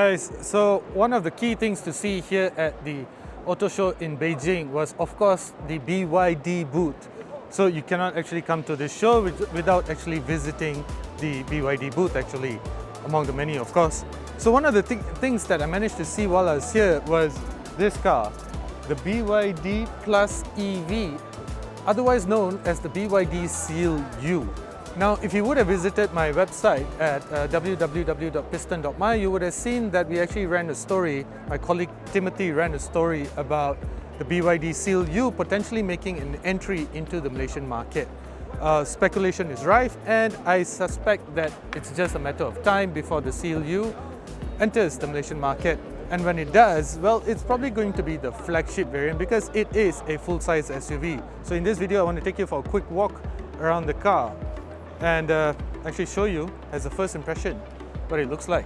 guys, so one of the key things to see here at the auto show in Beijing was of course the BYD booth. So you cannot actually come to this show without actually visiting the BYD booth actually, among the many of course. So one of the things that I managed to see while I was here was this car, the BYD Plus EV, otherwise known as the BYD Seal U. Now, if you would have visited my website at www.piston.my, you would have seen that we actually ran a story, my colleague Timothy ran a story about the BYD Seal U potentially making an entry into the Malaysian market. Speculation is rife, and I suspect that it's just a matter of time before the Seal U enters the Malaysian market. And when it does, well, it's probably going to be the flagship variant because it is a full-size SUV. So in this video, I want to take you for a quick walk around the car and actually show you as a first impression what it looks like.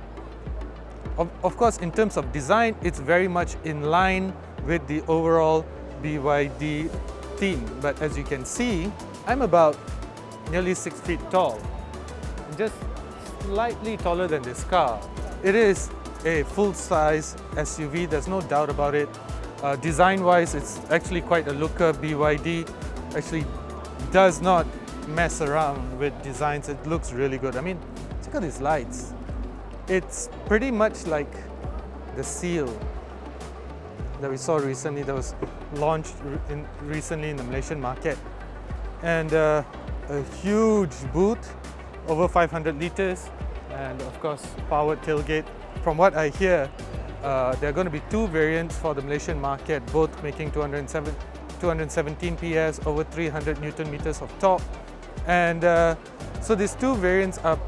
Of course, in terms of design, it's very much in line with the overall BYD theme. But as you can see, I'm about nearly 6 feet tall, just slightly taller than this car. It is a full-size SUV, there's no doubt about it. Design-wise, it's actually quite a looker. BYD actually does not mess around with designs. It looks really good. I mean, check out these lights. It's pretty much like the Seal that we saw recently, that was launched recently in the Malaysian market. And a huge boot, over 500 liters, and of course powered tailgate. From what I hear, there are going to be two variants for the Malaysian market, both making 217 PS, over 300 Newton meters of torque. And so these two variants are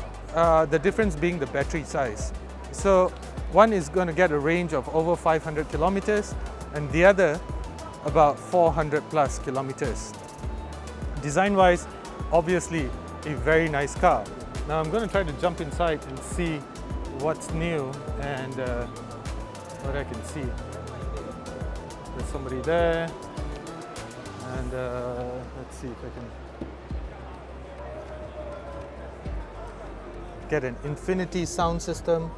the difference being the battery size. So one is going to get a range of over 500 kilometers and the other about 400 plus kilometers. Design wise, obviously a very nice car. Now I'm going to try to jump inside and see what's new and what I can see. There's somebody there, and let's see if I can get an infinity sound system.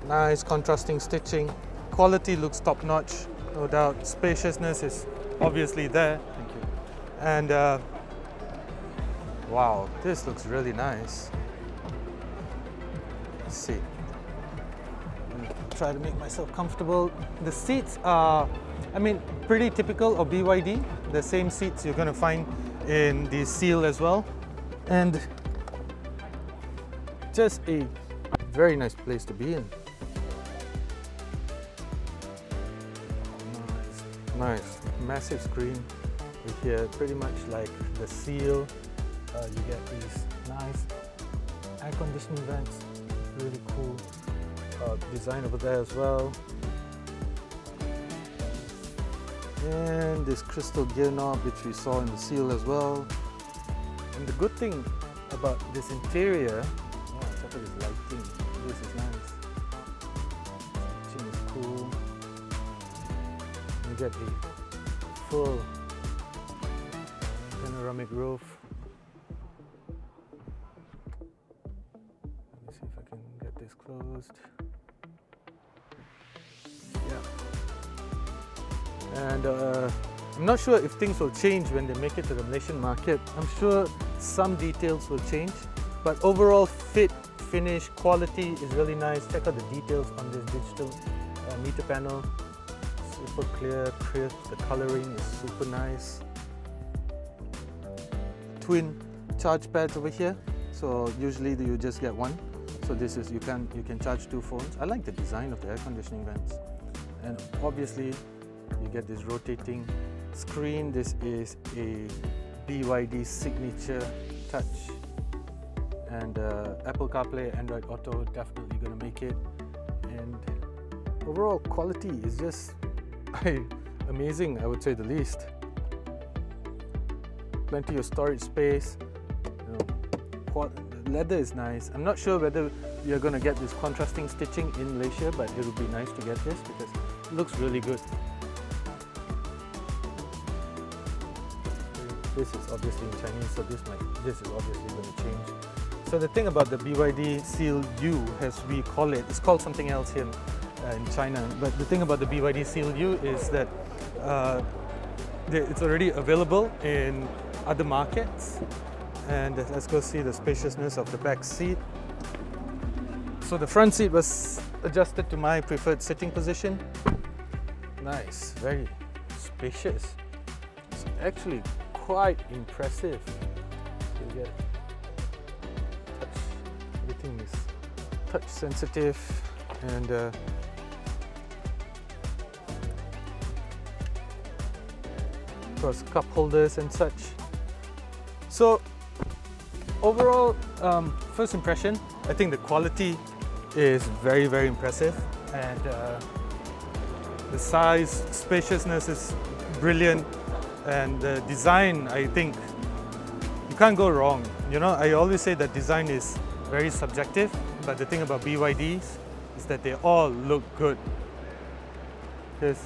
Nice contrasting stitching. Quality looks top notch, no doubt. Spaciousness is obviously there. Thank you. And wow, this looks really nice. Let's see. Try to make myself comfortable. The seats are, I mean, pretty typical of BYD. The same seats you're going to find in the Seal as well. And just a very nice place to be in. Nice, massive screen here, pretty much like the Seal. You get these nice air conditioning vents, really cool design over there as well. And this crystal gear knob, which we saw in the Seal as well. And the good thing about this interior, check out this lighting, this is nice. Stitching is cool. You get the full panoramic roof. Let me see if I can get this closed. Yeah. And I'm not sure if things will change when they make it to the Malaysian market. I'm sure some details will change, but overall fit, finish, quality is really nice. Check out the details on this digital meter panel. Super clear, crisp, the coloring is super nice. Twin charge pads over here, so usually you just get one. So this is, you can charge two phones. I like the design of the air conditioning vents. And obviously you get this rotating screen. This is a BYD signature touch. And Apple CarPlay, Android Auto, definitely gonna make it. And overall quality is just amazing, I would say the least. Plenty of storage space. Leather is nice. I'm not sure whether you're going to get this contrasting stitching in Malaysia, but it would be nice to get this because it looks really good. This is obviously in Chinese, so this is obviously going to change. So the thing about the BYD Seal U, as we call it, it's called something else here in China. But the thing about the BYD Seal U is that it's already available in other markets. And let's go see the spaciousness of the back seat. So the front seat was adjusted to my preferred sitting position. Nice, very spacious. It's actually quite impressive. You get touch, everything is touch sensitive, and of course cup holders and such. So overall, first impression, I think the quality is very, very impressive, and the size, spaciousness is brilliant, and the design, I think you can't go wrong. You know, I always say that design is very subjective, but the thing about BYDs is that they all look good. Here's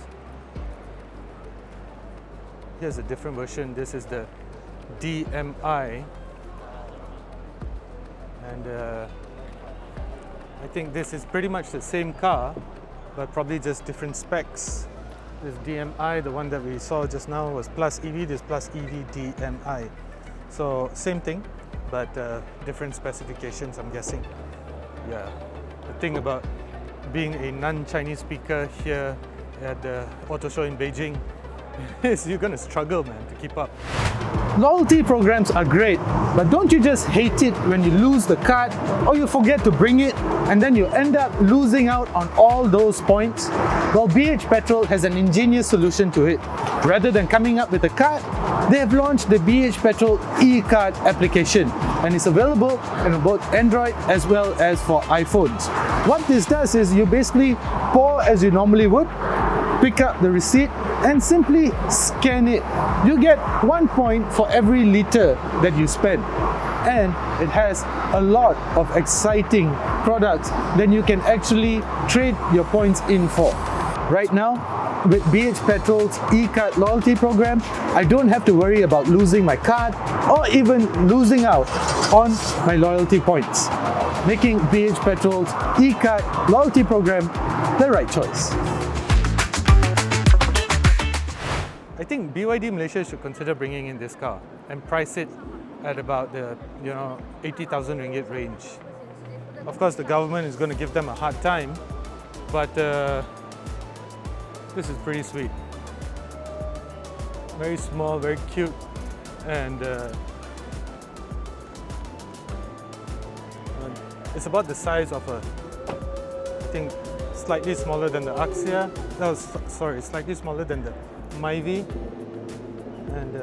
a different version. This is the DMI, and I think this is pretty much the same car, but probably just different specs. This DMI, the one that we saw just now, was plus EV, this plus EV DMI. So same thing, but different specifications, I'm guessing. Yeah, the thing about being a non-Chinese speaker here at the auto show in Beijing is you're gonna struggle, man, to keep up. Loyalty programs are great, but don't you just hate it when you lose the card or you forget to bring it and then you end up losing out on all those points? Well, BH Petrol has an ingenious solution to it. Rather than coming up with a card, they have launched the BH Petrol e-card application, and it's available in both Android as well as for iPhones. What this does is you basically pour as you normally would, pick up the receipt and simply scan it. You get 1 point for every liter that you spend, and it has a lot of exciting products that you can actually trade your points in for. Right now, with BH Petrol's e-card loyalty program, I don't have to worry about losing my card or even losing out on my loyalty points, making BH Petrol's e-card loyalty program the right choice. I think BYD Malaysia should consider bringing in this car and price it at about the 80,000 ringgit range. Of course, the government is going to give them a hard time, but this is pretty sweet. Very small, very cute, and it's about the size of a, I think, slightly smaller than the Axia. No, sorry, slightly smaller than the Myvi, and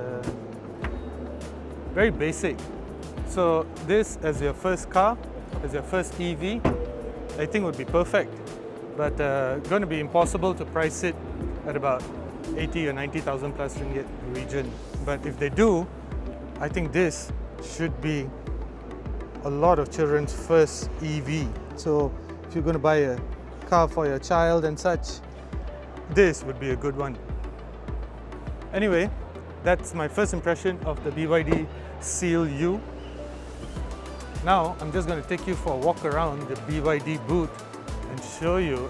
very basic. So this as your first car, as your first EV, I think would be perfect, but going to be impossible to price it at about 80 or 90,000 plus ringgit region. But if they do, I think this should be a lot of children's first EV. So if you're going to buy a car for your child and such, this would be a good one. Anyway, that's my first impression of the BYD Seal U. Now, I'm just going to take you for a walk around the BYD booth and show you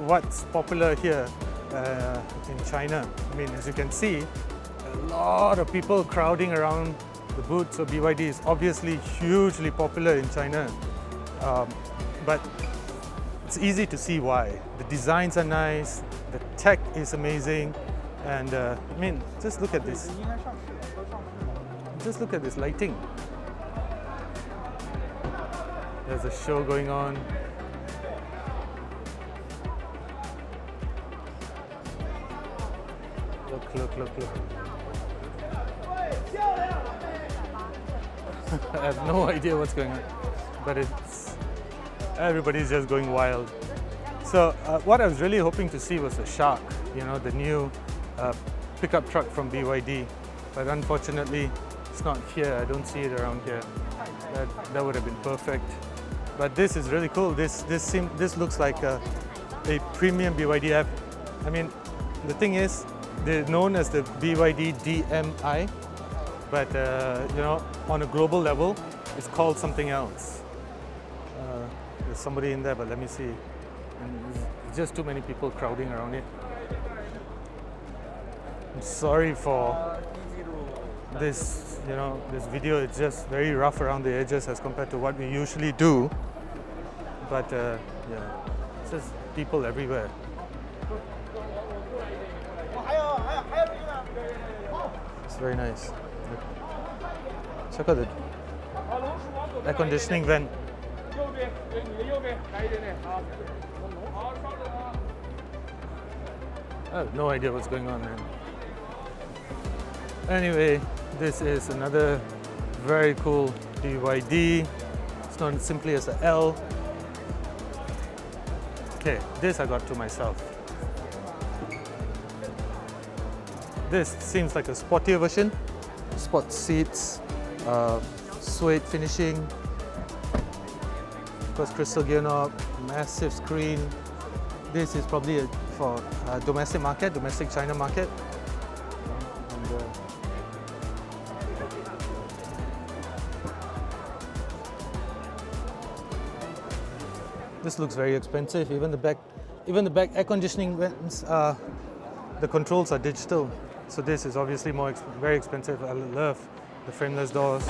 what's popular here in China. I mean, as you can see, a lot of people crowding around the booth. So BYD is obviously hugely popular in China, but it's easy to see why. The designs are nice, the tech is amazing, and I mean, just look at this. Just look at this lighting. There's a show going on. Look. I have no idea what's going on, but everybody's just going wild. So what I was really hoping to see was a Shark, the new pickup truck from BYD, but unfortunately it's not here. I don't see it around here. That would have been perfect. But this is really cool. This looks like a premium BYD. I mean, the thing is, they're known as the BYD DMI, but on a global level, it's called something else. There's somebody in there, but let me see. And there's just too many people crowding around it. I'm sorry for this, this video. It's just very rough around the edges as compared to what we usually do. But yeah, it's just people everywhere. It's very nice. Check out the air conditioning vent. I have no idea what's going on, man. Anyway, this is another very cool BYD. It's known simply as the L. Okay, this I got to myself. This seems like a sportier version. Sport seats, suede finishing, of course crystal gear knob, massive screen. This is probably for domestic market, domestic China market. And, this looks very expensive. Even the back air conditioning vents, the controls are digital. So this is obviously very expensive. I love the frameless doors.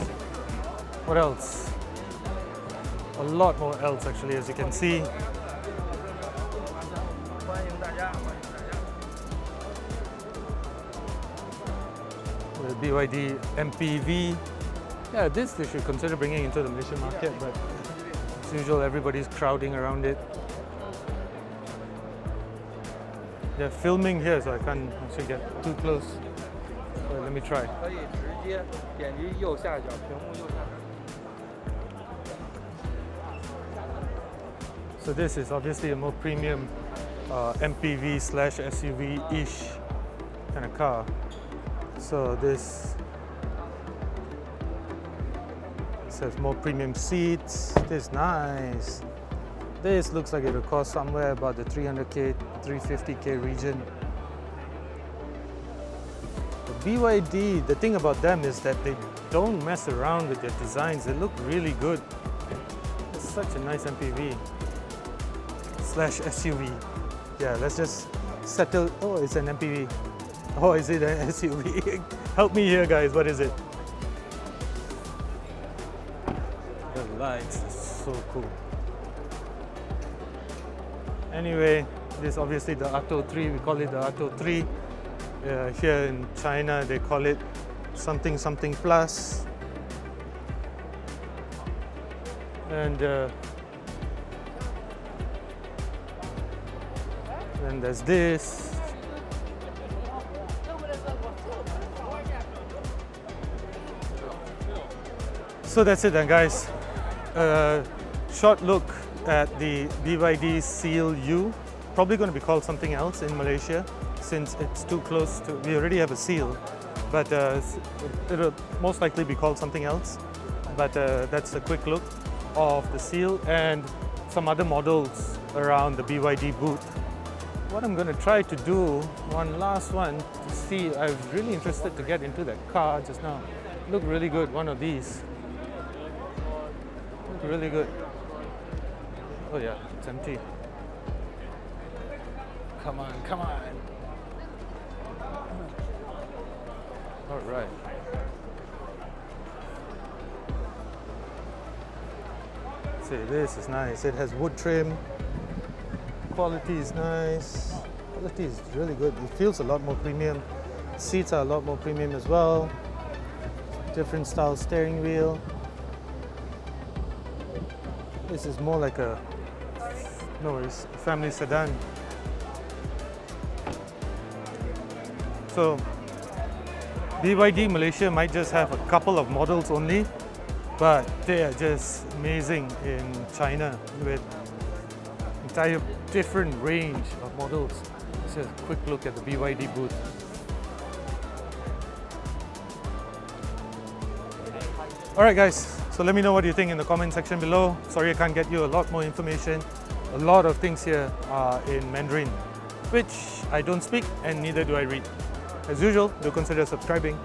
What else? A lot more else actually, as you can see. The BYD MPV. Yeah, this they should consider bringing into the Malaysian market, but as usual, everybody's crowding around it. They're filming here, so I can't actually get too close. But let me try. So this is obviously a more premium MPV / SUV-ish kind of car. So this has more premium seats. This is nice. This looks like it will cost somewhere about the 300k, 350k region. The BYD, the thing about them is that they don't mess around with their designs. They look really good. It's such a nice MPV / SUV. Yeah, let's just settle. Oh, it's an MPV. Oh, is it an SUV? Help me here, guys. What is it? The lights are so cool. Anyway, this is obviously the Auto 3. We call it the Auto 3. Here in China, they call it something plus. And then there's this. So that's it then, guys. Short look at the BYD Seal U. Probably going to be called something else in Malaysia since it's too close to. We already have a Seal, but it'll most likely be called something else. But that's a quick look of the Seal and some other models around the BYD booth. What I'm going to try to do, one last one, to see. I was really interested to get into that car just now. Looked really good. One of these. Looked really good. Oh yeah, it's empty. Come on, come on. All right. See, this is nice. It has wood trim. Quality is nice. Quality is really good. It feels a lot more premium. Seats are a lot more premium as well. Different style steering wheel. This is more like a it's a family sedan. So BYD Malaysia might just have a couple of models only, but they are just amazing in China with entire different range of models. Let's just a quick look at the BYD booth. Alright guys, so let me know what you think in the comment section below. Sorry I can't get you a lot more information. A lot of things here are in Mandarin, which I don't speak and neither do I read. As usual, do consider subscribing.